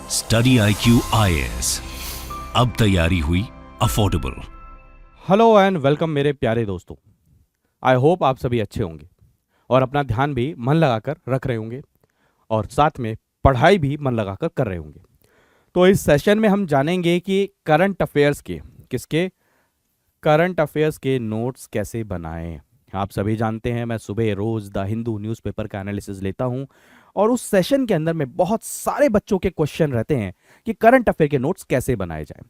Study IQ IAS, अब तैयारी हुई अफोर्डेबल। हेलो एंड वेलकम मेरे प्यारे दोस्तों। आई होप आप सभी अच्छे होंगे और अपना ध्यान भी मन लगाकर रख रहे होंगे और साथ में पढ़ाई भी मन लगाकर कर रहे होंगे। तो इस सेशन में हम जानेंगे कि करंट अफेयर्स के नोट्स कैसे बनाएं। आप सभी जानते हैं मैं सुबह रोज द हिंदू न्यूज़पेपर का एनालिसिस लेता हूं और उस सेशन के अंदर में बहुत सारे बच्चों के क्वेश्चन रहते हैं कि करंट अफेयर के नोट्स कैसे बनाए जाएं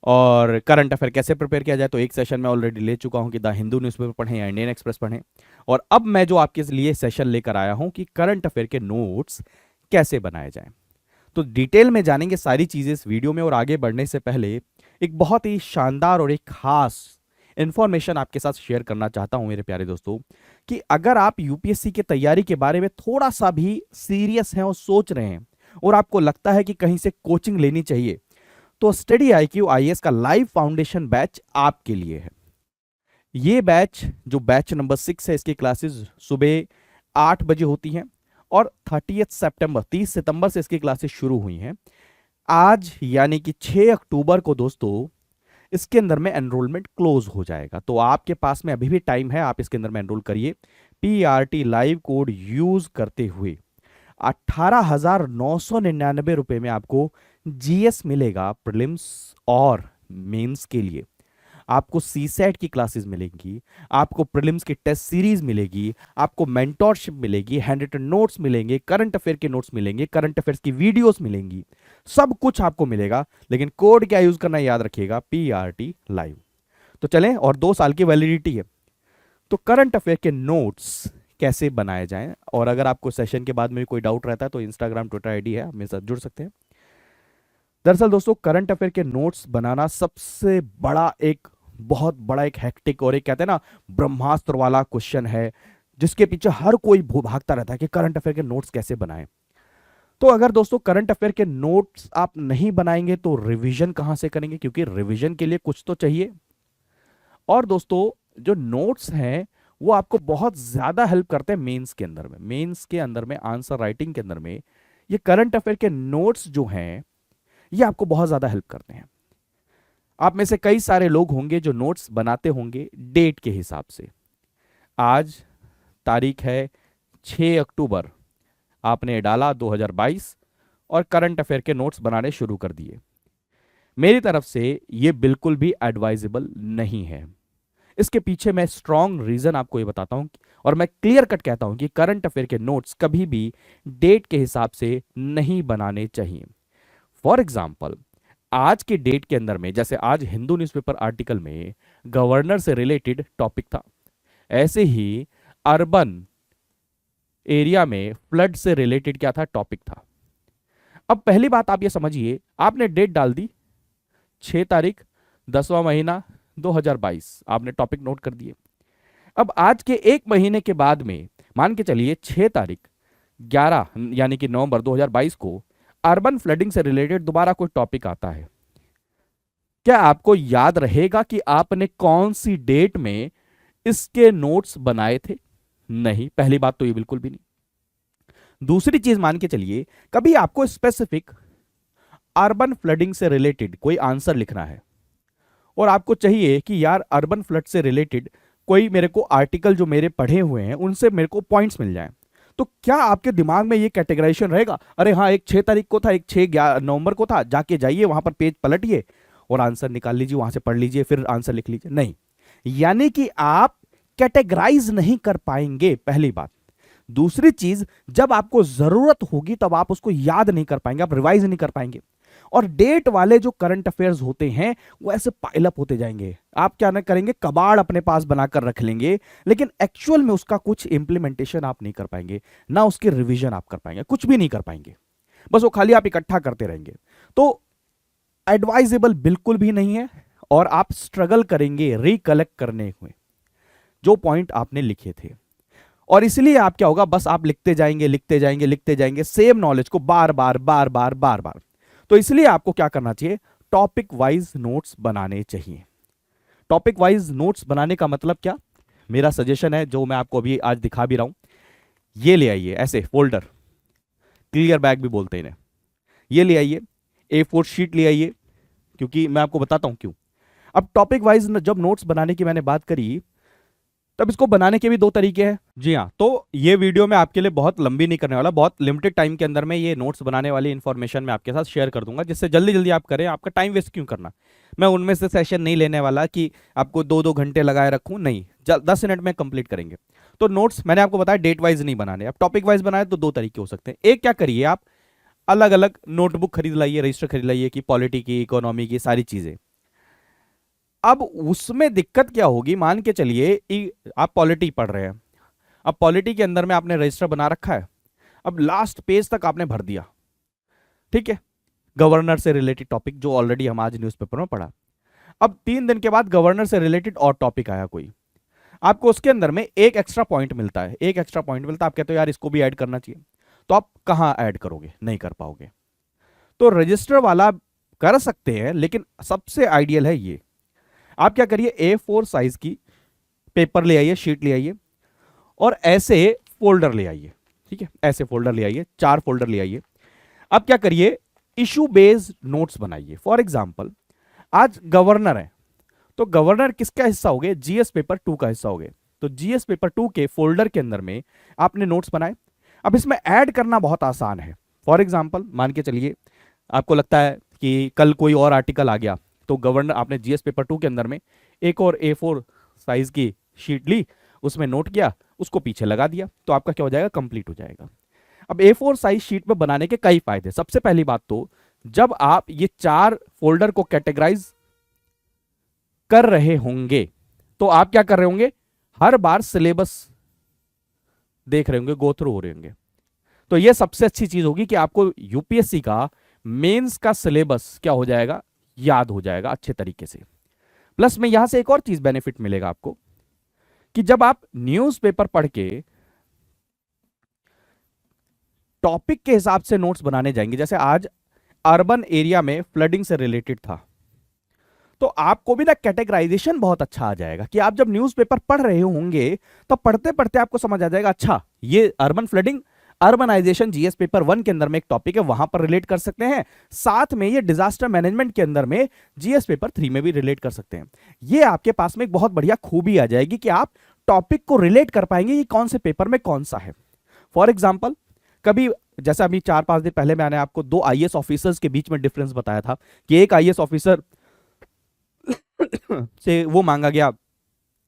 और करंट अफेयर कैसे प्रिपेयर किया जाए। तो एक सेशन में ऑलरेडी ले चुका हूं कि द हिंदू न्यूज़पेपर पढ़ें या इंडियन एक्सप्रेस पढ़ें, और अब मैं जो आपके लिए सेशन लेकर आया हूं कि करंट अफेयर के नोट्स कैसे बनाए जाएं। तो डिटेल में जानेंगे सारी चीजें इस वीडियो में, और आगे बढ़ने से पहले एक बहुत ही शानदार और एक खास इंफॉर्मेशन आपके साथ शेयर करना चाहता हूं मेरे प्यारे दोस्तों, कि अगर आप यूपीएससी की तैयारी के बारे में थोड़ा सा भी सीरियस हैं और सोच रहे हैं और आपको लगता है कि कहीं से कोचिंग लेनी चाहिए, तो स्टडी IQ IAS का लाइव फाउंडेशन बैच आपके लिए है। ये बैच जो बैच नंबर 6 है, इसकी क्लासेस सुबह 8 बजे होती हैं और 30 सितंबर से इसकी क्लासेस शुरू हुई हैं। आज यानी कि 6 अक्टूबर को दोस्तों इसके अंदर में एनरोलमेंट क्लोज हो जाएगा। तो आपके पास में अभी भी टाइम है, आप इसके अंदर में एनरोल करिए। PRT लाइव कोड यूज करते हुए 18,999 रुपए में आपको GS मिलेगा प्रीलिम्स और मेंस के लिए। आपको CSAT की क्लासेस मिलेंगी, आपको प्रीलिम्स की टेस्ट सीरीज मिलेगी, आपको मेंटोरशिप मिलेगी, हैंड रिटन नोट्स मिलेंगे, करंट अफेयर के नोट्स मिलेंगे, करंट अफेयर्स की वीडियोस मिलेंगी, सब कुछ आपको मिलेगा। लेकिन कोड क्या यूज करना याद रखिएगा, PRT लाइव। तो चलें, और 2 साल की वैलिडिटी है। तो करंट अफेयर के नोट्स कैसे बनाए जाएं, और अगर आपको सेशन के बाद में कोई डाउट रहता है तो इंस्टाग्राम ट्विटर ID है, मेरे साथ जुड़ सकते हैं। दरअसल दोस्तों करंट अफेयर के नोट्स बनाना सबसे बड़ा एक बहुत बड़ा एक हेक्टिक और एक कहते हैं ना ब्रह्मास्त्र वाला क्वेश्चन है, जिसके पीछे हर कोई भागता रहता है कि करंट अफेयर के नोट्स कैसे बनाएं। तो अगर दोस्तों करंट अफेयर के नोट्स आप नहीं बनाएंगे तो रिवीजन कहां से करेंगे, क्योंकि रिवीजन के लिए कुछ तो चाहिए। और दोस्तों जो नोट्स हैं वो आपको बहुत ज्यादा हेल्प करते हैं मेंस के अंदर में। मेंस के अंदर में आंसर राइटिंग के अंदर में ये करंट अफेयर के नोट्स जो हैं ये आपको बहुत ज्यादा हेल्प करते हैं। आप में से कई सारे लोग होंगे जो नोट्स बनाते होंगे डेट के हिसाब से। आज तारीख है 6 अक्टूबर, आपने डाला 2022 और करंट अफेयर के नोट्स बनाने शुरू कर दिए। मेरी तरफ से यह बिल्कुल भी एडवाइजेबल नहीं है। इसके पीछे मैं स्ट्रॉन्ग रीजन आपको ये बताता हूं और मैं क्लियर कट कहता हूं कि करंट अफेयर के नोट्स कभी भी डेट के हिसाब से नहीं बनाने चाहिए। फॉर एग्जाम्पल आज के डेट के अंदर में, जैसे आज हिंदू न्यूज़पेपर आर्टिकल में गवर्नर से रिलेटेड टॉपिक था, ऐसे ही अर्बन एरिया में फ्लड से रिलेटेड क्या था, टॉपिक था। अब पहली बात आप ये समझिए, आपने डेट डाल दी 6 तारीख 10वां महीना 2022, आपने टॉपिक नोट कर दिए। अब आज के 1 महीने के बाद में मान के चलिए 6 तारीख 11 यानी कि नवंबर 2022 को अर्बन फ्लडिंग से रिलेटेड दोबारा कोई टॉपिक आता है। क्या आपको याद रहेगा कि आपने कौन सी डेट में इसके नोट्स बनाए थे? नहीं, पहली बात तो ये बिल्कुल भी नहीं। दूसरी चीज मान के चलिए, कभी आपको स्पेसिफिक अर्बन फ्लडिंग से रिलेटेड कोई आंसर लिखना है और आपको चाहिए कि यार अर्बन फ्लड से रिलेटेड कोई मेरे को आर्टिकल जो मेरे पढ़े हुए हैं उनसे मेरे को पॉइंट्स मिल जाएं, तो क्या आपके दिमाग में ये कैटेगराइजेशन रहेगा, अरे हाँ एक 6 तारीख को था, एक 6 नवंबर को था, जाके जाइए वहां पर पेज पलटिए और आंसर निकाल लीजिए, वहां से पढ़ लीजिए फिर आंसर लिख लीजिए? नहीं, यानी कि आप कैटेगराइज नहीं कर पाएंगे, पहली बात। दूसरी चीज, जब आपको जरूरत होगी तब आप उसको याद नहीं कर पाएंगे, आप रिवाइज नहीं कर पाएंगे। और डेट वाले जो करंट अफेयर्स होते हैं वो ऐसे पाइल अप होते जाएंगे। आप क्या ना करेंगे, कबाड़ अपने पास बनाकर रख लेंगे, लेकिन एक्चुअल में उसका कुछ इंप्लीमेंटेशन आप नहीं कर पाएंगे, ना उसकी रिवीजन आप कर पाएंगे, कुछ भी नहीं कर पाएंगे, बस वो खाली आप इकट्ठा करते रहेंगे। तो एडवाइजेबल बिल्कुल भी नहीं है, और आप स्ट्रगल करेंगे रिकलेक्ट करने में जो पॉइंट आपने लिखे थे। और इसलिए आप क्या होगा, बस आप लिखते जाएंगे लिखते जाएंगे लिखते जाएंगे सेम नॉलेज को बार बार बार बार बार बार। तो इसलिए आपको क्या करना चाहिए, टॉपिक वाइज नोट्स बनाने चाहिए। टॉपिक वाइज नोट्स बनाने का मतलब क्या, मेरा सजेशन है जो मैं आपको अभी आज दिखा भी रहा हूं, ये ले आइए ऐसे फोल्डर, क्लियर बैग भी बोलते हैं इन्हें। ये ले आइए, A4 शीट ले आइए, क्योंकि मैं आपको बताता हूं क्यों। अब टॉपिक वाइज जब नोट्स बनाने की मैंने बात करी, तब इसको बनाने के भी दो तरीके हैं। जी हाँ, तो ये वीडियो मैं आपके लिए बहुत लंबी नहीं करने वाला, बहुत लिमिटेड टाइम के अंदर में ये नोट्स बनाने वाली इन्फॉर्मेशन मैं आपके साथ शेयर कर दूंगा, जिससे जल्दी जल्दी आप करें। आपका टाइम वेस्ट क्यों करना। मैं उनमें से सेशन नहीं लेने वाला कि आपको 2-2 घंटे लगाए रखूं, नहीं, 10 मिनट में कंप्लीट करेंगे। तो नोट्स मैंने आपको बताया डेट वाइज नहीं बनाने, आप टॉपिक वाइज बनाए तो दो तरीके हो सकते हैं। एक क्या करिए, आप अलग अलग नोटबुक खरीद लाइए, रजिस्टर खरीद लाइए, कि पॉलिटी की, इकोनॉमी की, सारी चीजें। अब उसमें दिक्कत क्या होगी, मान के चलिए आप पॉलिटी पढ़ रहे हैं। अब पॉलिटी के अंदर में आपने रजिस्टर बना रखा है, अब लास्ट पेज तक आपने भर दिया, ठीक है, गवर्नर से रिलेटेड टॉपिक जो ऑलरेडी हम आज न्यूज़पेपर में पढ़ा। अब 3 दिन के बाद गवर्नर से रिलेटेड और टॉपिक आया कोई, आपको उसके अंदर में एक एक्स्ट्रा पॉइंट मिलता है, एक एक्स्ट्रा पॉइंट मिलता है, आप कहते हो यार इसको भी ऐड करना चाहिए, तो आप कहां ऐड करोगे, नहीं कर पाओगे। तो रजिस्टर वाला कर सकते हैं, लेकिन सबसे आइडियल है ये, आप क्या करिए, A4 साइज की पेपर ले आइए, शीट ले आइए, और ऐसे फोल्डर ले आइए, ठीक है, ऐसे फोल्डर ले आइए, 4 फोल्डर ले आइए। अब क्या करिए, इशू बेस्ड नोट्स बनाइए। फॉर एग्जांपल आज गवर्नर है, तो गवर्नर किसका हिस्सा हो गए, जीएस पेपर 2 का हिस्सा हो गए, तो जीएस पेपर 2 के फोल्डर के अंदर में आपने नोट्स बनाए। अब इसमें ऐड करना बहुत आसान है। फॉर एग्जांपल मान के चलिए आपको लगता है कि कल कोई और आर्टिकल आ गया, तो गवर्नर आपने जीएस पेपर 2 के अंदर में एक और A4 साइज की शीट ली, उसमें नोट किया, उसको पीछे लगा दिया, तो आपका क्या हो जाएगा, कंप्लीट हो जाएगा। अब A4 साइज शीट में बनाने के कई फायदे। सबसे पहली बात तो, जब आप ये 4 फोल्डर को कैटेगराइज कर रहे होंगे, तो आप क्या कर रहे होंगे, हर बार सिलेबस देख रहे होंगे, गो थ्रू हो रहे होंगे। तो ये सबसे अच्छी चीज होगी कि आपको यूपीएससी का मेंस का सिलेबस क्या हो जाएगा, याद हो जाएगा अच्छे तरीके से। प्लस में यहां से एक और चीज बेनिफिट मिलेगा आपको, कि जब आप न्यूज़पेपर पढ़ के टॉपिक के हिसाब से नोट्स बनाने जाएंगे, जैसे आज अर्बन एरिया में फ्लडिंग से रिलेटेड था, तो आपको भी ना कैटेगराइजेशन बहुत अच्छा आ जाएगा, कि आप जब न्यूज़पेपर पढ़ रहे होंगे तो पढ़ते पढ़ते आपको समझ आ जाएगा, अच्छा ये urban flooding, urbanization GS paper 1 के अंदर में एक टॉपिक है, वहां पर रिलेट कर सकते हैं, साथ में ये डिजास्टर मैनेजमेंट के अंदर में जीएस पेपर 3 में भी रिलेट कर सकते हैं। ये आपके पास में एक बहुत बढ़िया खूबी आ जाएगी कि आप टॉपिक को रिलेट कर पाएंगे कि कौन से पेपर में कौन सा है। फॉर एग्जाम्पल कभी, जैसे अभी 4-5 दिन पहले मैंने आपको 2 आईएएस ऑफिसर्स के बीच में डिफरेंस बताया था, कि एक आईएएस ऑफिसर से वो मांगा गया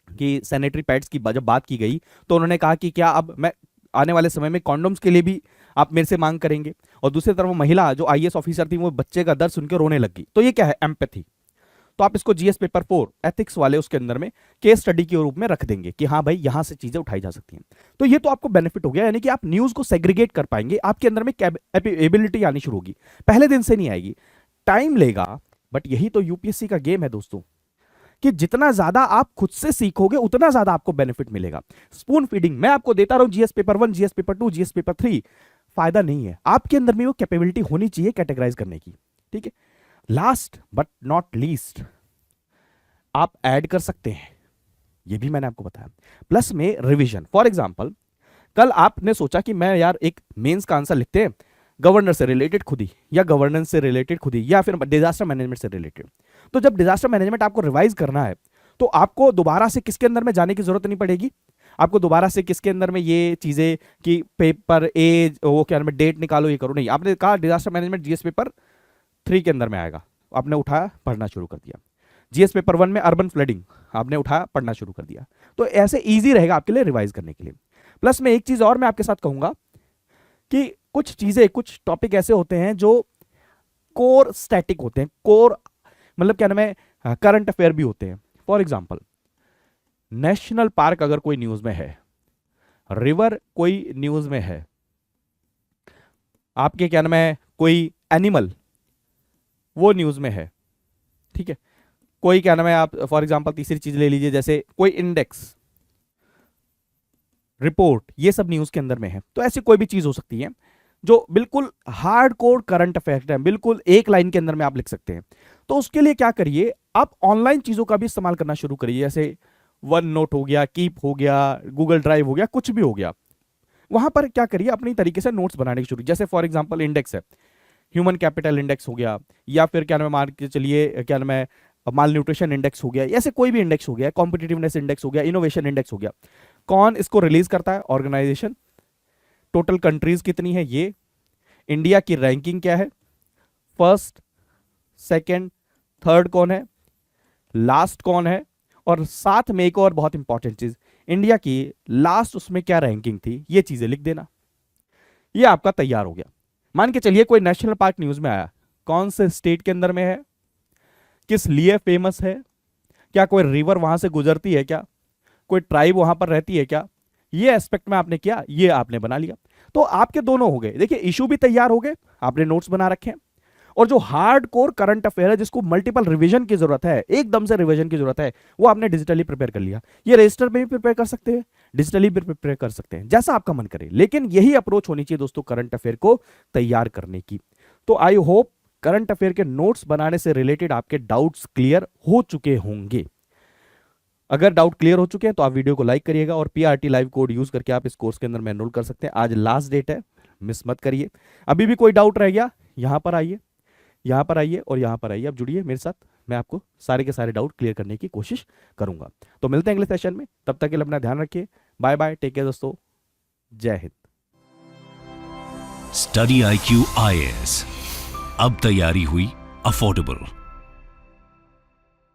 कि सैनिटरी पैड्स की जब बात की गई, तो उन्होंने कहा कि क्या अब मैं आने वाले समय में कॉन्डोम्स के लिए भी आप मेरे से मांग करेंगे। और दूसरी तरफ वो महिला जो आईएएस ऑफिसर थी, वो बच्चे का दर्द सुनकर रोने लगी। तो ये क्या है, एम्पैथी। तो आप इसको जीएस पेपर 4 एथिक्स वाले उसके अंदर में केस स्टडी के रूप में रख देंगे कि हाँ भाई यहां से चीजें उठाई जा सकती हैं। तो ये तो आपको बेनिफिट हो गया, यानी कि आप न्यूज को सेग्रीगेट कर पाएंगे, आपके अंदर में एबिलिटी आनी शुरू होगी। पहले दिन से नहीं आएगी, टाइम लेगा, बट यही तो यूपीएससी का गेम है दोस्तों, कि जितना ज्यादा आप खुद से सीखोगे उतना ज्यादा आपको बेनिफिट मिलेगा। स्पून फीडिंग मैं आपको देता रहूं, GS paper 1, GS paper 2, GS paper 3, फायदा नहीं है। आपके अंदर में वो कैपेबिलिटी होनी चाहिए कैटेगराइज करने की, ठीक है। लास्ट बट नॉट लीस्ट, आप ऐड कर सकते हैं, ये भी मैंने आपको बताया। प्लस में रिवीजन। फॉर एग्जांपल कल आपने सोचा कि मैं यार एक मेंस का आंसर लिखते हैं गवर्नर से रिलेटेड खुद ही, या गवर्नेंस से रिलेटेड खुद ही, या फिर डिजास्टर मैनेजमेंट से रिलेटेड। तो जब डिजास्टर मैनेजमेंट आपको रिवाइज करना है, तो आपको दोबारा से किसके अंदर में जाने की जरूरत नहीं पड़ेगी, आपको दोबारा से किसके अंदर में ये चीजें कि पेपर ए वो क्या नाम, डेट निकालो, ये करो, नहीं। आपने कहा डिजास्टर मैनेजमेंट जीएस पेपर 3 के अंदर में आएगा, आपने उठाया पढ़ना शुरू कर दिया। जीएस पेपर 1 में अर्बन फ्लडिंग आपने उठाया पढ़ना शुरू कर दिया। तो ऐसे इजी रहेगा आपके लिए रिवाइज करने के लिए। प्लस में एक चीज और मैं आपके साथ कहूंगा कि कुछ चीजें, कुछ टॉपिक ऐसे होते हैं जो कोर स्टैटिक होते हैं, कोर मतलब क्या नाम है, करंट अफेयर भी होते हैं। फॉर एग्जांपल नेशनल पार्क अगर कोई न्यूज में है, रिवर कोई न्यूज में है, आपके क्या नाम है कोई एनिमल वो न्यूज में है, ठीक है, कोई क्या नाम है, आप फॉर एग्जांपल तीसरी चीज ले लीजिए, जैसे कोई इंडेक्स, रिपोर्ट, ये सब न्यूज के अंदर में है। तो ऐसी कोई भी चीज हो सकती है जो बिल्कुल हार्ड कोर करंट अफेयर है, बिल्कुल एक लाइन के अंदर में आप लिख सकते हैं। तो उसके लिए क्या करिए, आप ऑनलाइन चीजों का भी इस्तेमाल करना शुरू करिए, जैसे वन नोट हो गया, कीप हो गया, गूगल ड्राइव हो गया, कुछ भी हो गया। वहां पर क्या करिए, अपनी तरीके से नोट्स बनाने की शुरू। जैसे फॉर एग्जांपल इंडेक्स है, ह्यूमन कैपिटल इंडेक्स हो गया, या फिर क्या नाम है, मान के चलिए क्या नाम है, माल न्यूट्रिशन इंडेक्स हो गया, ऐसे कोई भी इंडेक्स हो गया, कॉम्पिटिटिवनेस इंडेक्स हो गया, इनोवेशन इंडेक्स हो गया, कौन इसको रिलीज करता है? ऑर्गेनाइजेशन। टोटल कंट्रीज कितनी है ये, इंडिया की रैंकिंग क्या है, फर्स्ट, सेकंड, थर्ड कौन है, लास्ट कौन है, और साथ में एक और बहुत इंपॉर्टेंट चीज, इंडिया की लास्ट उसमें क्या रैंकिंग थी, ये चीजें लिख देना। ये आपका तैयार हो गया। मान के चलिए कोई नेशनल पार्क न्यूज में आया, कौन से स्टेट के अंदर में है, किस लिए फेमस है, क्या कोई रिवर वहां से गुजरती है, क्या कोई ट्राइब वहां पर रहती है क्या, ये एस्पेक्ट में आपने किया, ये आपने बना लिया। तो आपके दोनों हो गए, देखिए इशू भी तैयार हो गए, आपने नोट्स बना रखे हैं, और जो हार्ड कोर करंट अफेयर है जिसको मल्टीपल रिवीजन की जरूरत है, एकदम से रिवीजन की जरूरत है, वो आपने डिजिटली प्रिपेयर कर लिया। ये रजिस्टर में भी प्रिपेयर कर सकते हैं, डिजिटली भी प्रिपेयर कर सकते हैं, जैसा आपका मन करे, लेकिन यही अप्रोच होनी चाहिए दोस्तों करंट अफेयर को तैयार करने की। तो आई होप करंट अफेयर के नोट्स बनाने से रिलेटेड आपके डाउट्स क्लियर हो चुके होंगे। अगर डाउट क्लियर हो चुके हैं तो आप वीडियो को लाइक करिएगा, और पीआरटी लाइव कोड यूज करके आप इस कोर्स के अंदर में एनरोल कर सकते हैं। आज लास्ट डेट है, मिस मत करिए। अभी भी कोई डाउट रह गया, यहां पर आइए, यहां पर आइए और यहां पर आइए, अब जुड़िए मेरे साथ, मैं आपको सारे के सारे डाउट क्लियर करने की कोशिश करूंगा। तो मिलते हैं अगले सेशन में, तब तक के लिए अपना ध्यान रखिए। बाय बाय, टेक केयर दोस्तों, जय हिंद। स्टडी IQ IAS, अब तैयारी हुई अफोर्डेबल।